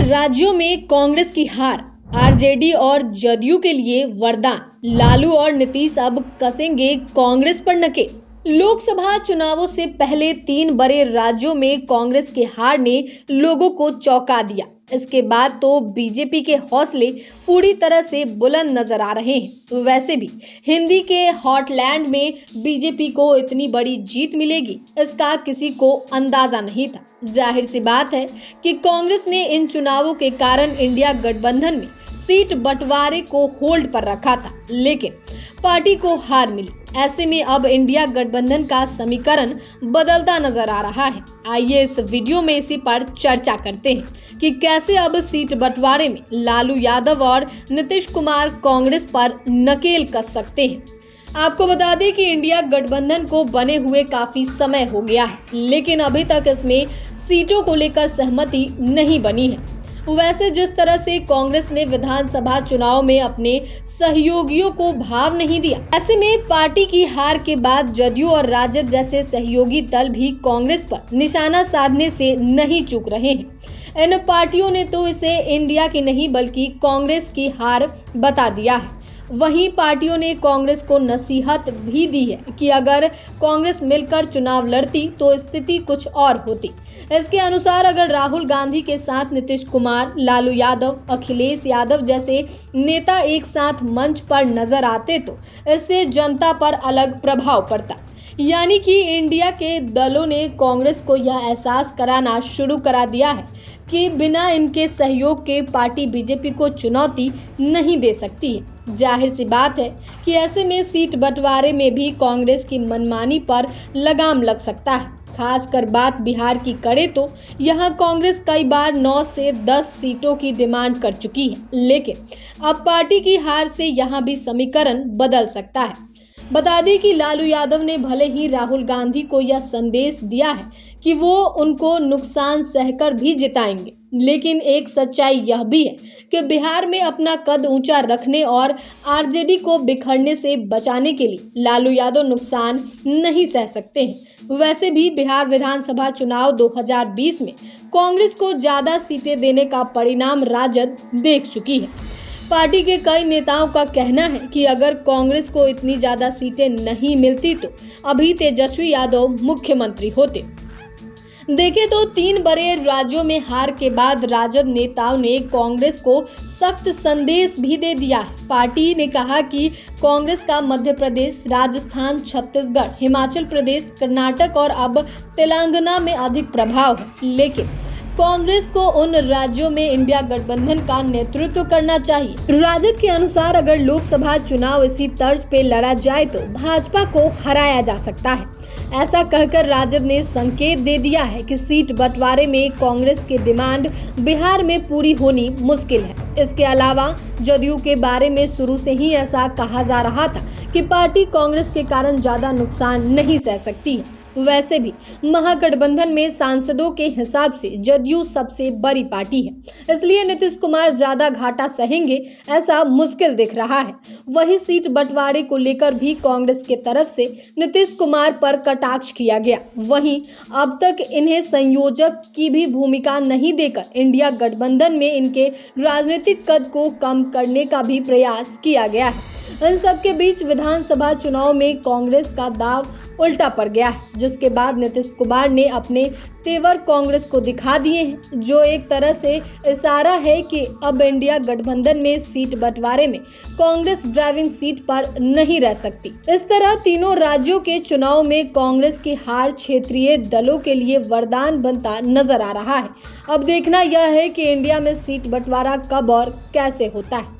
राज्यों में कांग्रेस की हार आरजेडी और जदयू के लिए वरदान। लालू और नीतीश अब कसेंगे कांग्रेस पर नकेल। लोकसभा चुनावों से पहले 3 बड़े राज्यों में कांग्रेस की हार ने लोगों को चौंका दिया। इसके बाद तो बीजेपी के हौसले पूरी तरह से बुलंद नजर आ रहे हैं। वैसे भी हिंदी के हॉटलैंड में बीजेपी को इतनी बड़ी जीत मिलेगी, इसका किसी को अंदाजा नहीं था। जाहिर सी बात है कि कांग्रेस ने इन चुनावों के कारण इंडिया गठबंधन में सीट बंटवारे को होल्ड पर रखा था, लेकिन पार्टी को हार मिली। ऐसे में अब इंडिया गठबंधन का समीकरण बदलता नजर आ रहा है। आइए इस वीडियो में इसी पर चर्चा करते हैं कि कैसे अब सीट बंटवारे में लालू यादव और नीतीश कुमार कांग्रेस पर नकेल कस सकते हैं। आपको बता दें कि इंडिया गठबंधन को बने हुए काफी समय हो गया है, लेकिन अभी तक इसमें सीटों को लेकर सहमति नहीं बनी है। वैसे जिस तरह से कांग्रेस ने विधानसभा चुनाव में अपने सहयोगियों को भाव नहीं दिया, ऐसे में पार्टी की हार के बाद जदयू और राजद जैसे सहयोगी दल भी कांग्रेस पर निशाना साधने से नहीं चूक रहे हैं। इन पार्टियों ने तो इसे इंडिया की नहीं बल्कि कांग्रेस की हार बता दिया है। वहीं पार्टियों ने कांग्रेस को नसीहत भी दी है कि अगर कांग्रेस मिलकर चुनाव लड़ती तो स्थिति कुछ और होती। इसके अनुसार अगर राहुल गांधी के साथ नीतीश कुमार, लालू यादव, अखिलेश यादव जैसे नेता एक साथ मंच पर नजर आते तो इससे जनता पर अलग प्रभाव पड़ता। यानी कि इंडिया के दलों ने कांग्रेस को यह एहसास कराना शुरू करा दिया है कि बिना इनके सहयोग के पार्टी बीजेपी को चुनौती नहीं दे सकती है। जाहिर सी बात है कि ऐसे में सीट बंटवारे में भी कांग्रेस की मनमानी पर लगाम लग सकता है। खासकर बात बिहार की करें तो यहां कांग्रेस कई बार 9 से 10 सीटों की डिमांड कर चुकी है, लेकिन अब पार्टी की हार से यहां भी समीकरण बदल सकता है। बता दें कि लालू यादव ने भले ही राहुल गांधी को यह संदेश दिया है कि वो उनको नुकसान सहकर भी जिताएंगे, लेकिन एक सच्चाई यह भी है कि बिहार में अपना कद ऊंचा रखने और आरजेडी को बिखरने से बचाने के लिए लालू यादव नुकसान नहीं सह सकते हैं। वैसे भी बिहार विधानसभा चुनाव 2020 में कांग्रेस को ज्यादा सीटें देने का परिणाम राजद देख चुकी है। पार्टी के कई नेताओं का कहना है कि अगर कांग्रेस को इतनी ज्यादा सीटें नहीं मिलती तो अभी तेजस्वी यादव मुख्यमंत्री होते। देखें तो 3 बड़े राज्यों में हार के बाद राजद नेताओं ने कांग्रेस को सख्त संदेश भी दे दिया है। पार्टी ने कहा कि कांग्रेस का मध्य प्रदेश, राजस्थान, छत्तीसगढ़, हिमाचल प्रदेश, कर्नाटक और अब तेलंगाना में अधिक प्रभाव है, लेकिन कांग्रेस को उन राज्यों में इंडिया गठबंधन का नेतृत्व करना चाहिए। राजद के अनुसार अगर लोकसभा चुनाव इसी तर्ज पे लड़ा जाए तो भाजपा को हराया जा सकता है। ऐसा कहकर राजद ने संकेत दे दिया है कि सीट बंटवारे में कांग्रेस की डिमांड बिहार में पूरी होनी मुश्किल है। इसके अलावा जदयू के बारे में शुरू से ही ऐसा कहा जा रहा था कि पार्टी कांग्रेस के कारण ज्यादा नुकसान नहीं सह सकती है। वैसे भी महागठबंधन में सांसदों के हिसाब से जदयू सबसे बड़ी पार्टी है, इसलिए नीतीश कुमार ज्यादा घाटा सहेंगे ऐसा मुश्किल दिख रहा है। वही सीट बंटवारे को लेकर भी कांग्रेस के तरफ से नीतीश कुमार पर कटाक्ष किया गया। वहीं अब तक इन्हें संयोजक की भी भूमिका नहीं देकर इंडिया गठबंधन में इनके राजनीतिक कद को कम करने का भी प्रयास किया गया है। इन सबके बीच विधानसभा चुनाव में कांग्रेस का दाव उल्टा पड़ गया है, जिसके बाद नीतीश कुमार ने अपने तेवर कांग्रेस को दिखा दिए हैं, जो एक तरह से इशारा है कि अब इंडिया गठबंधन में सीट बंटवारे में कांग्रेस ड्राइविंग सीट पर नहीं रह सकती। इस तरह तीनों राज्यों के चुनाव में कांग्रेस की हार क्षेत्रीय दलों के लिए वरदान बनता नजर आ रहा है। अब देखना यह है कि इंडिया में सीट बंटवारा कब और कैसे होता है।